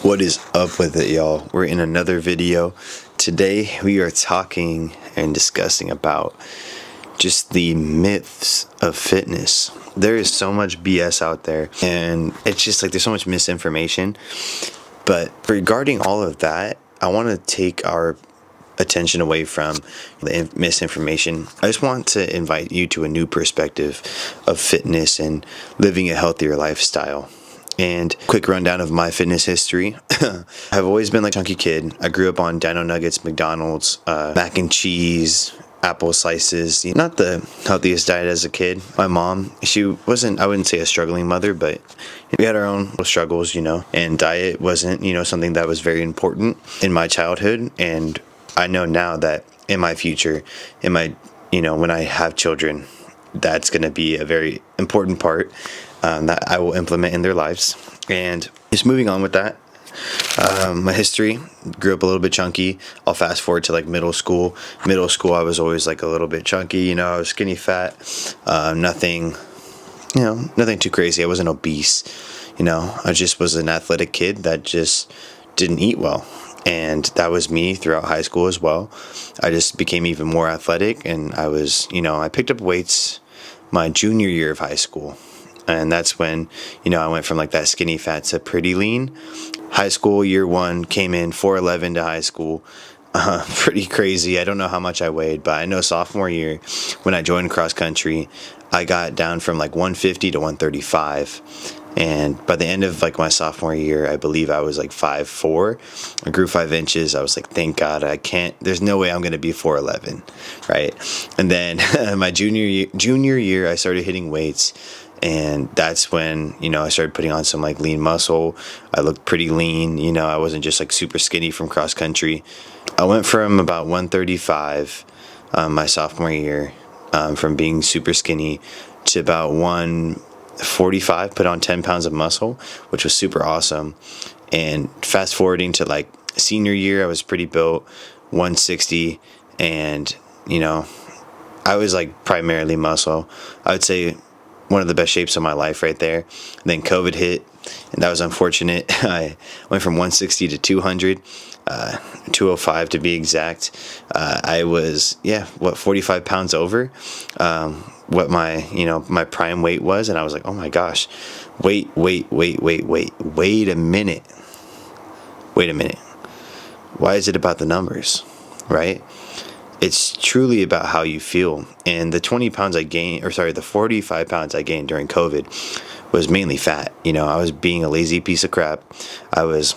What is up with it, y'all? We're in another video. Today we are talking and discussing about just the myths of fitness. There is so much BS out there, and it's just like there's so much misinformation. But regarding all of that, I want to take our attention away from the misinformation. I just want to invite you to a new perspective of fitness and living a healthier lifestyle. And quick rundown of my fitness history. I've always been like a chunky kid. I grew up on Dino Nuggets, McDonald's, mac and cheese, apple slices. Not the healthiest diet as a kid. My mom, she wasn't, I wouldn't say a struggling mother, but we had our own little struggles, and diet wasn't, something that was very important in my childhood. And I know now that in my future, when I have children, that's going to be a very important part that I will implement in their lives. And just moving on with that, my history, grew up a little bit chunky. I'll fast forward to like middle school. Middle school, I was always like a little bit chunky. I was skinny fat, nothing too crazy. I wasn't obese. I just was an athletic kid that just didn't eat well. And that was me throughout high school as well. I just became even more athletic, and I picked up weights my junior year of high school. And that's when, I went from like that skinny fat to pretty lean. High school, year one, came in 4'11" to high school. Pretty crazy. I don't know how much I weighed, but I know sophomore year when I joined cross country, I got down from like 150 to 135. And by the end of like my sophomore year, I believe I was like 5'4". I grew 5 inches. I was like, thank God, there's no way I'm going to be 4'11", right? And then my junior year, I started hitting weights. And that's when, I started putting on some like lean muscle. I looked pretty lean. I wasn't just like super skinny from cross country. I went from about 135 my sophomore year, from being super skinny to about 145, put on 10 pounds of muscle, which was super awesome. And fast forwarding to like senior year, I was pretty built, 160. And, I was like primarily muscle. I would say one of the best shapes of my life right there. And then COVID hit, and that was unfortunate. I went from 160 to 200, 205 to be exact. I was 45 pounds over what my prime weight was, and I was like, oh my gosh, wait a minute. Why is it about the numbers, right? It's truly about how you feel. And the 45 pounds I gained during COVID was mainly fat. I was being a lazy piece of crap. I was,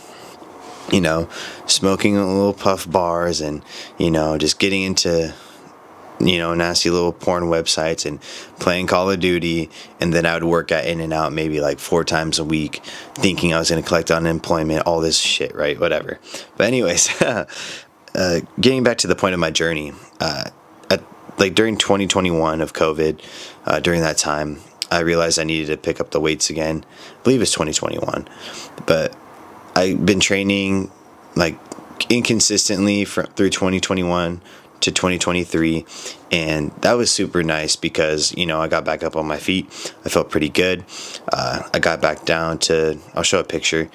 smoking little puff bars and, just getting into, nasty little porn websites and playing Call of Duty. And then I would work at In-N-Out maybe like 4 times a week, thinking I was going to collect unemployment, all this shit, right? Whatever. But anyways, getting back to the point of my journey, during 2021 of COVID, during that time, I realized I needed to pick up the weights again. I believe it's 2021, but I've been training like inconsistently through 2021 to 2023, and that was super nice because I got back up on my feet. I felt pretty good. I got back down to, I'll show a picture.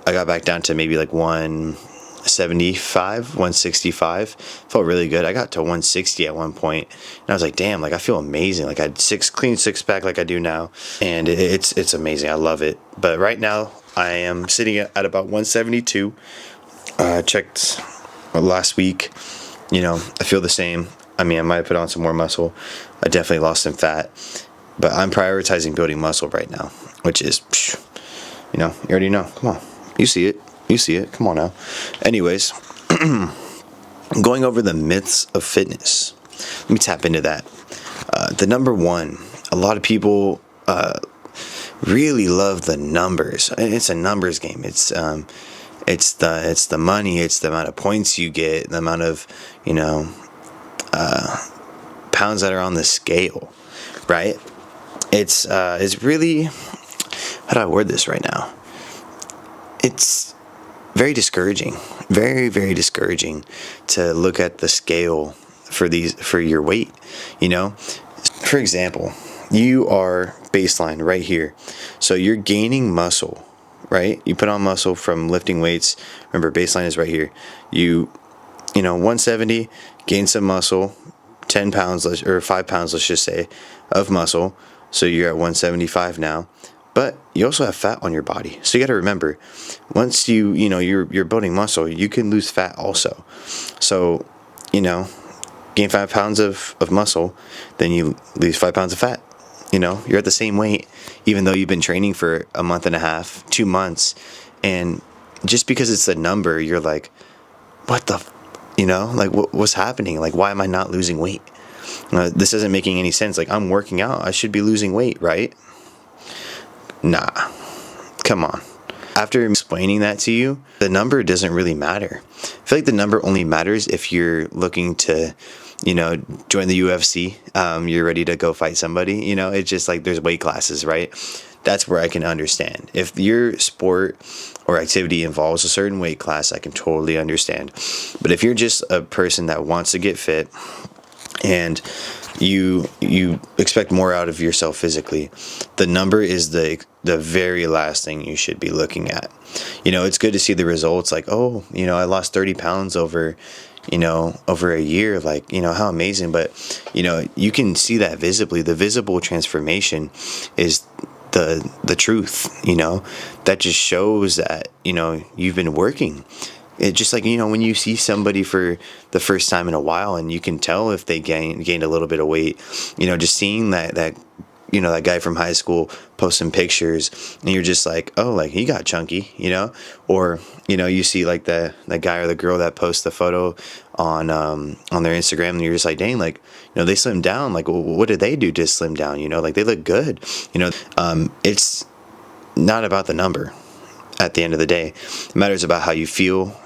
I got back down to maybe like 175, 165. Felt really good. I got to 160 at one point, and I was like, damn, like I feel amazing. Like I had clean six pack like I do now, and it's amazing. I love it. But right now I am sitting at about 172. Checked last week. I feel the same. I mean, I might have put on some more muscle. I definitely lost some fat, but I'm prioritizing building muscle right now, which is, you already know. Come on, you see it. Come on now. Anyways, going over the myths of fitness. Let me tap into that. The number one, a lot of people really love the numbers. It's a numbers game. It's the money. It's the amount of points you get, the amount of pounds that are on the scale, right? It's really, how do I word this right now? It's very discouraging, very, very discouraging to look at the scale for your weight. For example, you are baseline right here. So you're gaining muscle right? You put on muscle from lifting weights. Remember, baseline is right here. You know, 170, gain some muscle, 10 pounds, or 5 pounds, let's just say, of muscle. So you're at 175 now. But you also have fat on your body. So you got to remember, once you're building muscle, you can lose fat also. So, gain 5 pounds of muscle, then you lose 5 pounds of fat. You're at the same weight, even though you've been training for a month and a half, 2 months. And just because it's a number, you're like, what the, like what's happening? Like, why am I not losing weight? This isn't making any sense. Like, I'm working out, I should be losing weight, right? Nah, come on. After explaining that to you, the number doesn't really matter. I feel like the number only matters if you're looking to, join the UFC. You're ready to go fight somebody. It's just like there's weight classes, right? That's where I can understand. If your sport or activity involves a certain weight class, I can totally understand. But if you're just a person that wants to get fit and you expect more out of yourself physically, the number is the very last thing you should be looking at. It's good to see the results, like, oh, I lost 30 pounds over a year, like, how amazing. But you can see that visibly. The visible transformation is the truth. That just shows that you've been working. It's just like, when you see somebody for the first time in a while and you can tell if they gained a little bit of weight, just seeing that that guy from high school post some pictures and you're just like, oh, like he got chunky, or, you see like that guy or the girl that posts the photo on their Instagram and you're just like, dang, like, they slimmed down. Like, what did they do to slim down? Like they look good. It's not about the number at the end of the day. It matters about how you feel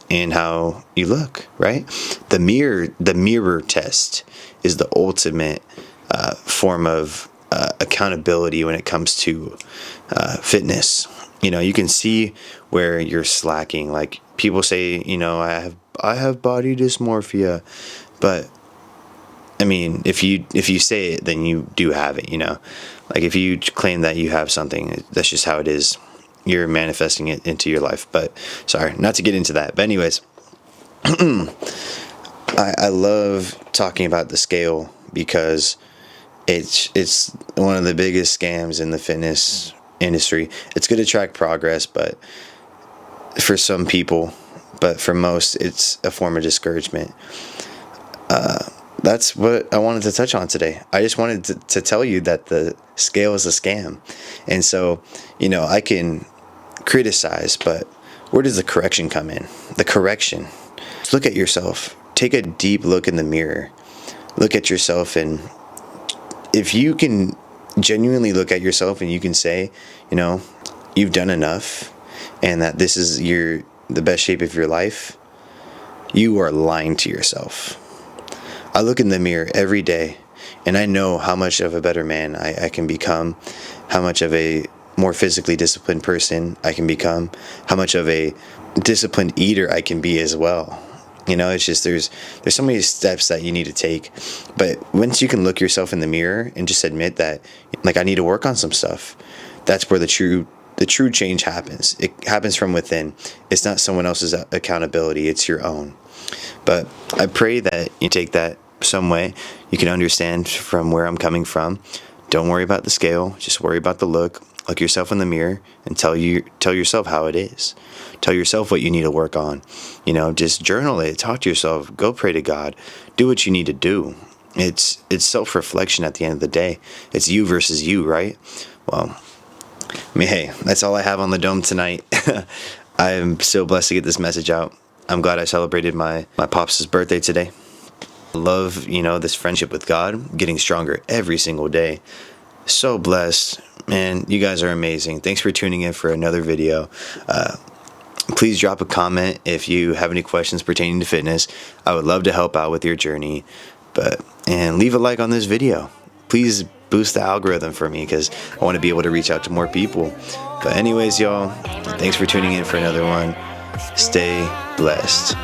and how you look, right? The mirror test is the ultimate form of accountability when it comes to fitness. You can see where you're slacking. Like people say, I have body dysmorphia, but I mean, if you say it, then you do have it. Like if you claim that you have something, that's just how it is. You're manifesting it into your life. But sorry, not to get into that. But anyways, I love talking about the scale because it's one of the biggest scams in the fitness industry. It's good to track progress, but for some people, but for most, it's a form of discouragement. That's what I wanted to touch on today. I just wanted to tell you that the scale is a scam. And so, I can criticize, but where does the correction come in? The correction. Just look at yourself. Take a deep look in the mirror. Look at yourself, and if you can genuinely look at yourself and you can say, you've done enough and that this is the best shape of your life, you are lying to yourself. I look in the mirror every day and I know how much of a better man I can become, how much of a more physically disciplined person I can become, how much of a disciplined eater I can be as well. It's just there's so many steps that you need to take. But once you can look yourself in the mirror and just admit that, like, I need to work on some stuff, that's where the true change happens. It happens from within. It's not someone else's accountability, it's your own. But I pray that you take that some way. You can understand from where I'm coming from. Don't worry about the scale, just worry about the look. Look yourself in the mirror and tell yourself how it is. Tell yourself what you need to work on. Just journal it. Talk to yourself. Go pray to God. Do what you need to do. It's self-reflection at the end of the day. It's you versus you, right? Well, I mean, hey, that's all I have on the dome tonight. I am so blessed to get this message out. I'm glad I celebrated my pops' birthday today. I love, this friendship with God, getting stronger every single day. So blessed. Man, you guys are amazing. Thanks for tuning in for another video. Please drop a comment if you have any questions pertaining to fitness. I would love to help out with your journey. And leave a like on this video. Please boost the algorithm for me because I want to be able to reach out to more people. But anyways, y'all, thanks for tuning in for another one. Stay blessed.